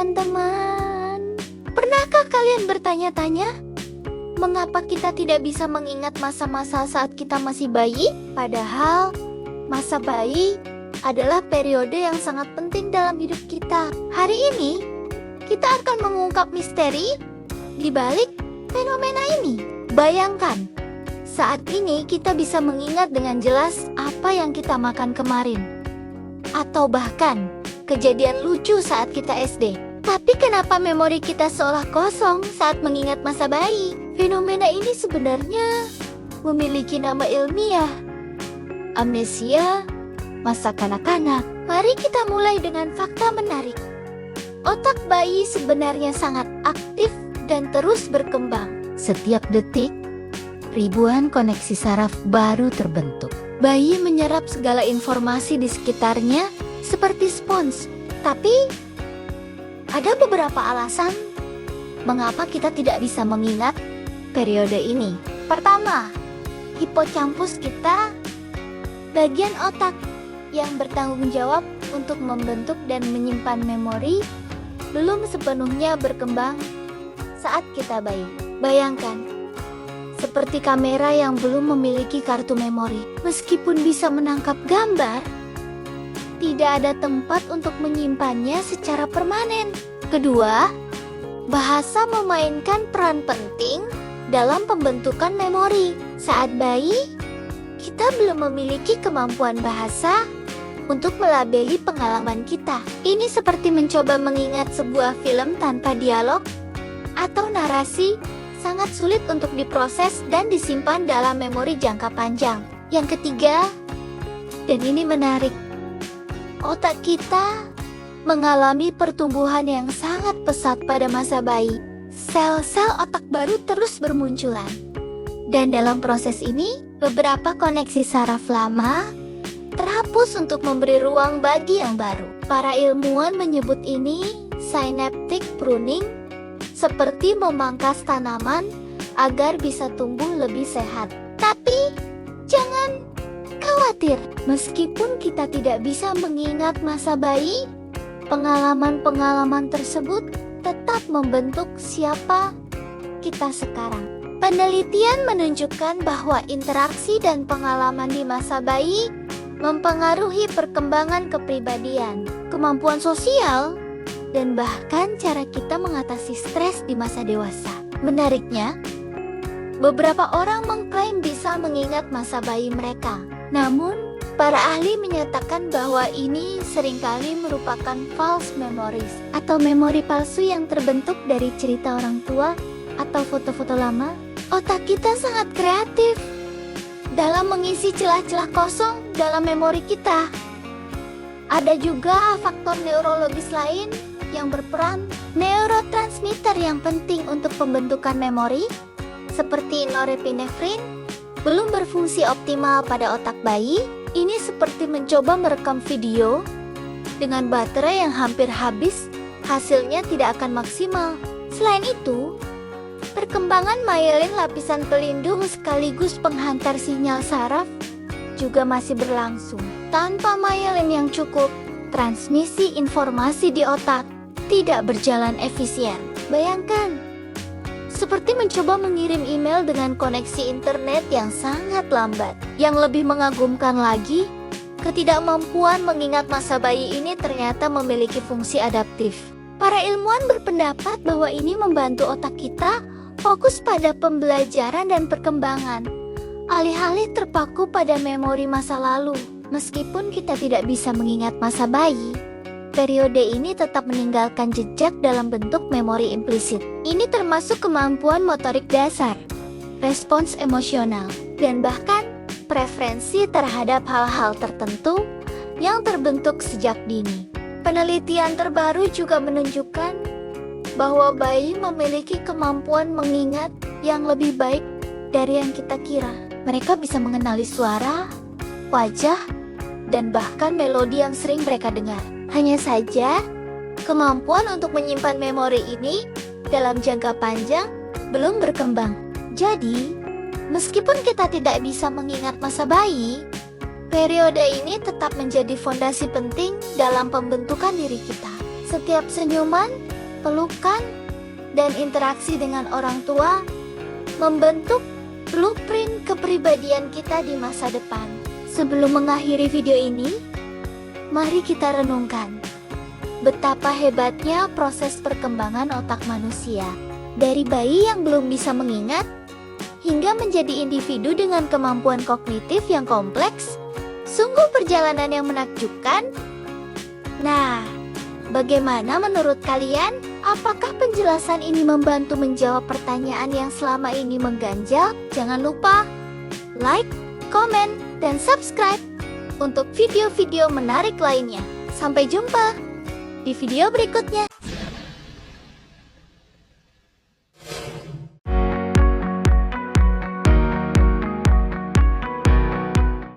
teman-teman. Pernahkah kalian bertanya-tanya, mengapa kita tidak bisa mengingat masa-masa saat kita masih bayi? Padahal, masa bayi adalah periode yang sangat penting dalam hidup kita. Hari ini, kita akan mengungkap misteri di balik fenomena ini. Bayangkan, saat ini kita bisa mengingat dengan jelas apa yang kita makan kemarin. Atau bahkan, kejadian lucu saat kita SD. Tapi kenapa memori kita seolah kosong saat mengingat masa bayi? Fenomena ini sebenarnya memiliki nama ilmiah, amnesia masa kanak-kanak. Mari kita mulai dengan fakta menarik. Otak bayi sebenarnya sangat aktif dan terus berkembang. Setiap detik, ribuan koneksi saraf baru terbentuk. Bayi menyerap segala informasi di sekitarnya seperti spons. Tapi, ada beberapa alasan mengapa kita tidak bisa mengingat periode ini. Pertama, hipocampus kita, bagian otak yang bertanggung jawab untuk membentuk dan menyimpan memori, belum sepenuhnya berkembang saat kita bayi. Bayangkan, seperti kamera yang belum memiliki kartu memori. Meskipun bisa menangkap gambar, tidak ada tempat untuk menyimpannya secara permanen. Kedua, bahasa memainkan peran penting dalam pembentukan memori. Saat bayi, kita belum memiliki kemampuan bahasa untuk melabeli pengalaman kita. Ini seperti mencoba mengingat sebuah film tanpa dialog atau narasi. Sangat sulit untuk diproses dan disimpan dalam memori jangka panjang. Yang ketiga, dan ini menarik, otak kita mengalami pertumbuhan yang sangat pesat pada masa bayi. Sel-sel otak baru terus bermunculan. Dan dalam proses ini, beberapa koneksi saraf lama terhapus untuk memberi ruang bagi yang baru. Para ilmuwan menyebut ini synaptic pruning, seperti memangkas tanaman agar bisa tumbuh lebih sehat. Tapi, jangan khawatir. Meskipun kita tidak bisa mengingat masa bayi, pengalaman-pengalaman tersebut tetap membentuk siapa kita sekarang. Penelitian menunjukkan bahwa interaksi dan pengalaman di masa bayi mempengaruhi perkembangan kepribadian, kemampuan sosial, dan bahkan cara kita mengatasi stres di masa dewasa. Menariknya, beberapa orang mengklaim bisa mengingat masa bayi mereka. Namun, para ahli menyatakan bahwa ini seringkali merupakan false memories atau memori palsu yang terbentuk dari cerita orang tua atau foto-foto lama. Otak kita sangat kreatif dalam mengisi celah-celah kosong dalam memori kita. Ada juga faktor neurologis lain yang berperan. Neurotransmitter yang penting untuk pembentukan memori, seperti norepinefrin, belum berfungsi optimal pada otak bayi. Ini seperti mencoba merekam video dengan baterai yang hampir habis, hasilnya tidak akan maksimal. Selain itu, perkembangan myelin lapisan pelindung sekaligus penghantar sinyal saraf juga masih berlangsung. Tanpa myelin yang cukup, transmisi informasi di otak tidak berjalan efisien. Bayangkan, seperti mencoba mengirim email dengan koneksi internet yang sangat lambat. Yang lebih mengagumkan lagi, ketidakmampuan mengingat masa bayi ini ternyata memiliki fungsi adaptif. Para ilmuwan berpendapat bahwa ini membantu otak kita fokus pada pembelajaran dan perkembangan, alih-alih terpaku pada memori masa lalu. Meskipun kita tidak bisa mengingat masa bayi, periode ini tetap meninggalkan jejak dalam bentuk memori implisit. Ini termasuk kemampuan motorik dasar, respons emosional, dan bahkan preferensi terhadap hal-hal tertentu yang terbentuk sejak dini. Penelitian terbaru juga menunjukkan bahwa bayi memiliki kemampuan mengingat yang lebih baik dari yang kita kira. Mereka bisa mengenali suara, wajah, dan bahkan melodi yang sering mereka dengar. Hanya saja, kemampuan untuk menyimpan memori ini dalam jangka panjang belum berkembang. Jadi, meskipun kita tidak bisa mengingat masa bayi, periode ini tetap menjadi fondasi penting dalam pembentukan diri kita. Setiap senyuman, pelukan, dan interaksi dengan orang tua membentuk blueprint kepribadian kita di masa depan. Sebelum mengakhiri video ini, mari kita renungkan betapa hebatnya proses perkembangan otak manusia. Dari bayi yang belum bisa mengingat, hingga menjadi individu dengan kemampuan kognitif yang kompleks. Sungguh perjalanan yang menakjubkan. Nah, bagaimana menurut kalian? Apakah penjelasan ini membantu menjawab pertanyaan yang selama ini mengganjal? Jangan lupa like, komen, dan subscribe untuk video-video menarik lainnya. Sampai jumpa di video berikutnya.